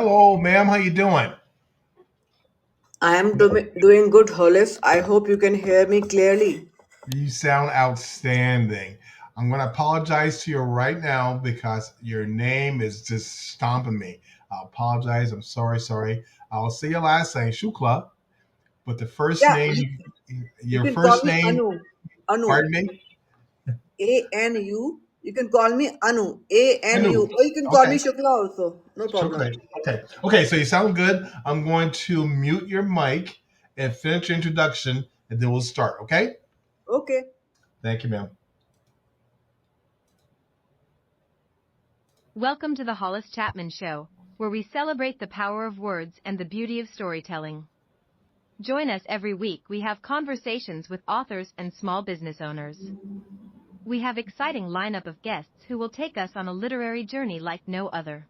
Hello, ma'am. How you doing? I am doing good, Hollis. I hope you can hear me clearly. You sound outstanding. I'm going to apologize to you right now because your name is just stomping me. I apologize. I'm sorry. I'll say your last name, Shukla, but the first Yeah, name, you your can call first me name, Anu. Anu. pardon me? ANU. You can call me Anu. ANU. Anu. Or you can call me Okay. Shukla also. No problem. Okay. Okay. So you sound good. I'm going to mute your mic and finish your introduction, and then we'll start. Okay. Okay. Thank you, ma'am. Welcome to the Hollis Chapman Show, where we celebrate the power of words and the beauty of storytelling. Join us every week. We have conversations with authors and small business owners. We have exciting lineup of guests who will take us on a literary journey like no other.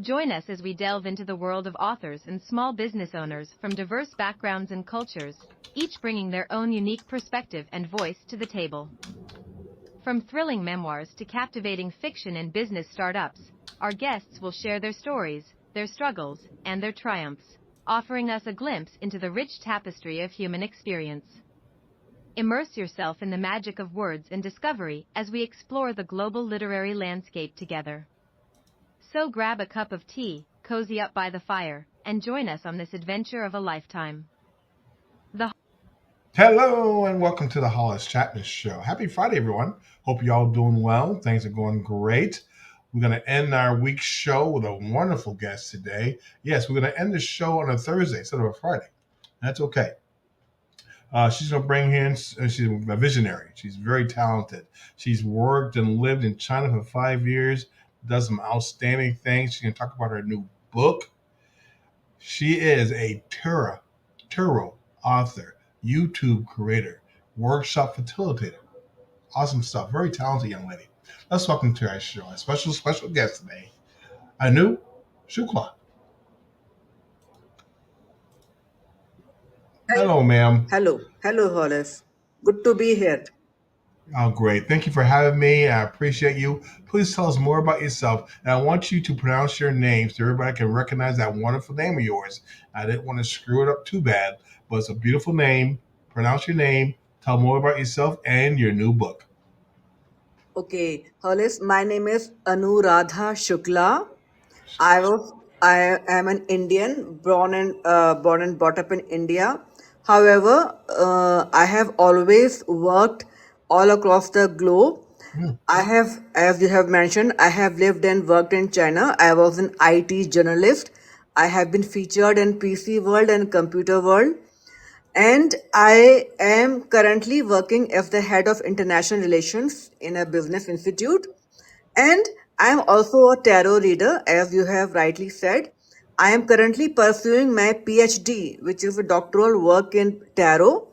Join us as we delve into the world of authors and small business owners from diverse backgrounds and cultures, each bringing their own unique perspective and voice to the table. From thrilling memoirs to captivating fiction and business startups, our guests will share their stories, their struggles, and their triumphs, offering us a glimpse into the rich tapestry of human experience. Immerse yourself in the magic of words and discovery as we explore the global literary landscape together. So grab a cup of tea, cozy up by the fire, and join us on this adventure of a lifetime. The Hello and welcome to the Hollis Chapman Show. Happy Friday, everyone. Hope you all doing well. Things are going great. We're going to end our week's show with a wonderful guest today. Yes, we're going to end the show on a Thursday instead of a Friday. That's okay. She's going to bring in, she's a visionary. She's very talented. She's worked and lived in China for 5 years, does some outstanding things. She's going to talk about her new book. She is a Turo author, YouTube creator, workshop facilitator. Awesome stuff. Very talented young lady. Let's welcome to our show a special guest today, Anu Shukla. Hello, ma'am. Hello. Hello, Hollis. Good to be here. Oh, great. Thank you for having me. I appreciate you. Please tell us more about yourself. And I want you to pronounce your name so everybody can recognize that wonderful name of yours. I didn't want to screw it up too bad, but it's a beautiful name. Pronounce your name. Tell more about yourself and your new book. Okay, Hollis, my name is Anuradha Shukla. I am an Indian, born and brought up in India. However, I have always worked all across the globe. Hmm. I have, as you have mentioned, I have lived and worked in China. I was an IT journalist. I have been featured in PC World and Computer World. And I am currently working as the head of international relations in a business institute. And I am also a tarot reader, as you have rightly said. I am currently pursuing my PhD, which is a doctoral work in tarot,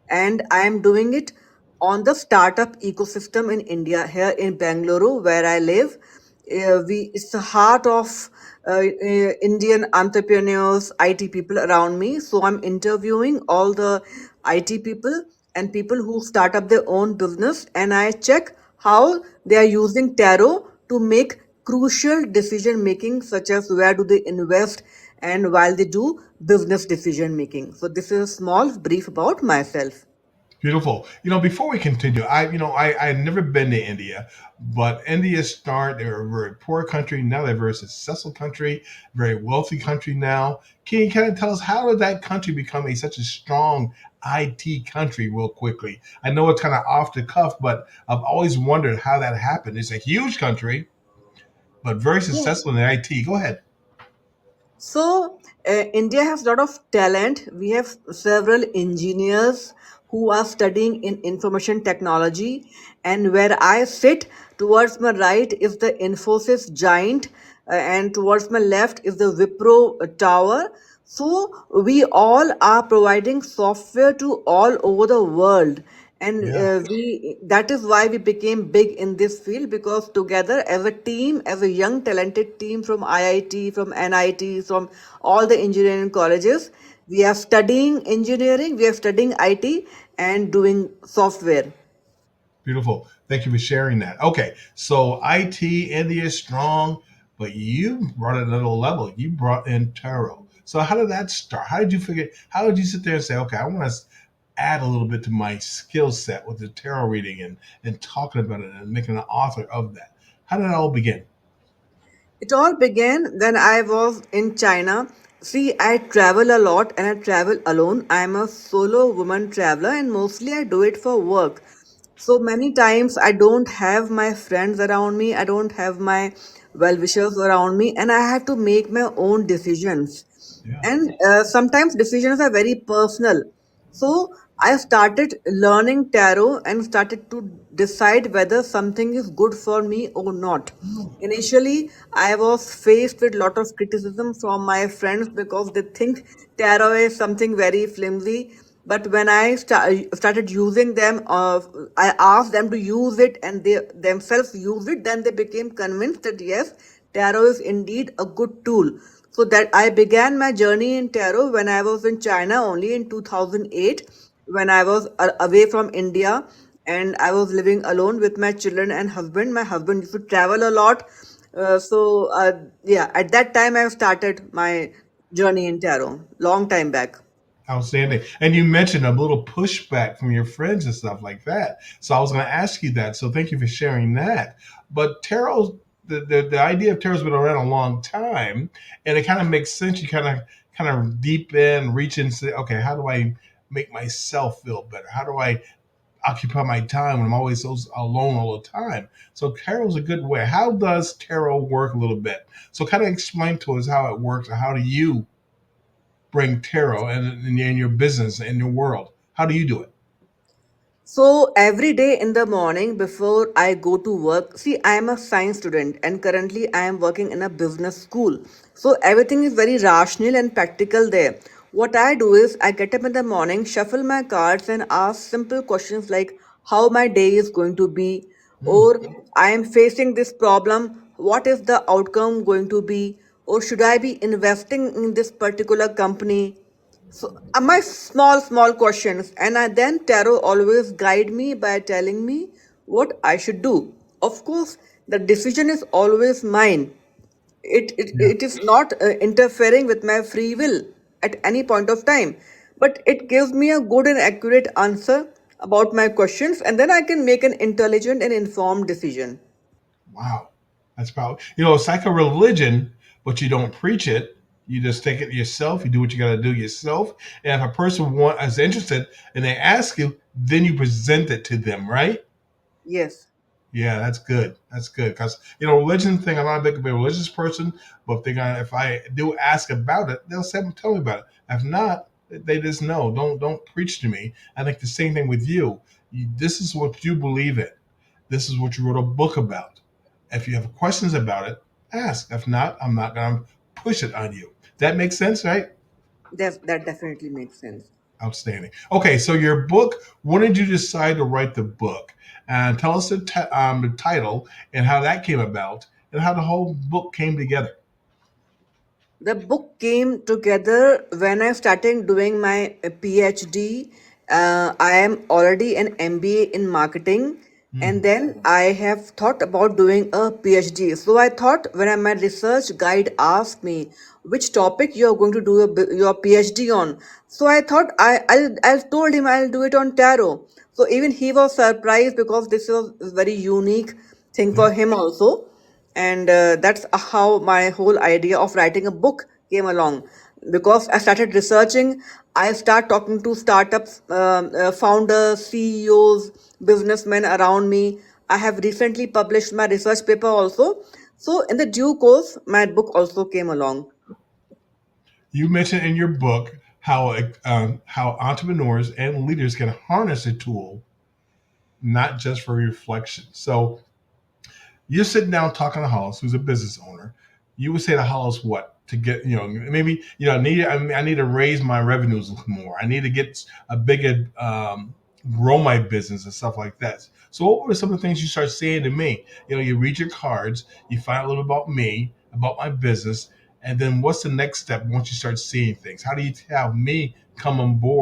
and I am doing it on the startup ecosystem in India, here in Bangalore, where I live. It's the heart of Indian entrepreneurs, IT people around me. So I'm interviewing all the IT people and people who start up their own business, and I check how they are using tarot to make crucial decision making, such as where do they invest and while they do business decision making. So this is a small brief about myself. Beautiful. Before we continue, I've never been to India, but they're a very poor country. Now they're a very successful country, very wealthy country now. Can you kind of tell us how did that country become such a strong IT country real quickly? I know it's kind of off the cuff, but I've always wondered how that happened. It's a huge country, but very successful in IT. Go ahead. So, India has a lot of talent. We have several engineers who are studying in information technology, and where I sit towards my right is the Infosys giant, and towards my left is the Wipro tower. So, we all are providing software to all over the world, and Yeah. we that is why we became big in this field, because together as a team, as a young talented team from IIT, from NIT, from all the engineering colleges, we are studying engineering, we are studying IT and doing software. Beautiful. Thank you for sharing that. Okay, so IT, India is strong, but you brought it another level. You brought in tarot. So how did that start? How did you figure? How did you sit there and say, okay, I want to add a little bit to my skill set with the tarot reading and talking about it and making an author of that? How did it all begin? It all began when I was in China. See, I travel a lot and I travel alone. I am a solo woman traveler and mostly I do it for work. So many times I don't have my friends around me, I don't have my well wishers around me, and I have to make my own decisions. Yeah. And sometimes decisions are very personal. So I started learning tarot and started to decide whether something is good for me or not. Initially, I was faced with lot of criticism from my friends because they think tarot is something very flimsy. But when I started using them, I asked them to use it and they themselves use it, then they became convinced that yes, tarot is indeed a good tool. So that I began my journey in tarot when I was in China only in 2008, when I was away from India and I was living alone with my children and husband. My husband used to travel a lot. Yeah, at that time I started my journey in tarot, long time back. Outstanding. And you mentioned a little pushback from your friends and stuff like that. So I was going to ask you that. So thank you for sharing that. But tarot, the idea of tarot's been around a long time, and it kind of makes sense. You kind of deep in, reach in, and say, okay, how do I make myself feel better? How do I occupy my time when I'm always so alone all the time? So tarot's a good way. How does tarot work a little bit? So kind of explain to us how it works, and how do you bring tarot in your business, in your world? How do you do it? So every day in the morning before I go to work, see, I am a science student and currently I am working in a business school. So everything is very rational and practical there. What I do is I get up in the morning, shuffle my cards, and ask simple questions like how my day is going to be, or I am facing this problem, what is the outcome going to be, or should I be investing in this particular company? So my small questions, and then tarot always guide me by telling me what I should do. Of course, the decision is always mine. Yeah. It is not interfering with my free will at any point of time, but it gives me a good and accurate answer about my questions, and then I can make an intelligent and informed decision. Wow. That's powerful. It's like a religion, but you don't preach it. You just take it yourself. You do what you got to do yourself. And if a person is interested and they ask you, then you present it to them, right? Yes. Yeah, that's good. That's good because religion thing. I'm not a big religious person, but if I do ask about it, they'll say, tell me about it. If not, they just know. Don't preach to me. I think the same thing with you. This is what you believe in. This is what you wrote a book about. If you have questions about it, ask. If not, I'm not gonna push it on you. That makes sense, right? That definitely makes sense. Outstanding. Okay, so your book. When did you decide to write the book? And tell us the title and how that came about, and how the whole book came together. The book came together when I started doing my PhD. I am already an MBA in marketing, and Hmm. then I have thought about doing a PhD. So I thought when my research guide asked me which topic you are going to do your PhD on, so I thought I told him I'll do it on tarot. So even he was surprised because this was a very unique thing Yeah. for him also, and that's how my whole idea of writing a book came along. Because I started researching, I start talking to startups, founders, CEOs, businessmen around me. I have recently published my research paper also, so in the due course my book also came along. You mentioned in your book how entrepreneurs and leaders can harness a tool, not just for reflection. So you're sitting down talking to Hollis, who's a business owner. You would say to Hollis what to get, maybe I need to raise my revenues a little more. I need to get a bigger grow my business and stuff like that. So what were some of the things you start saying to me? You read your cards, you find a little about me, about my business, and then what's the next step once you start seeing things? How do you have me come on board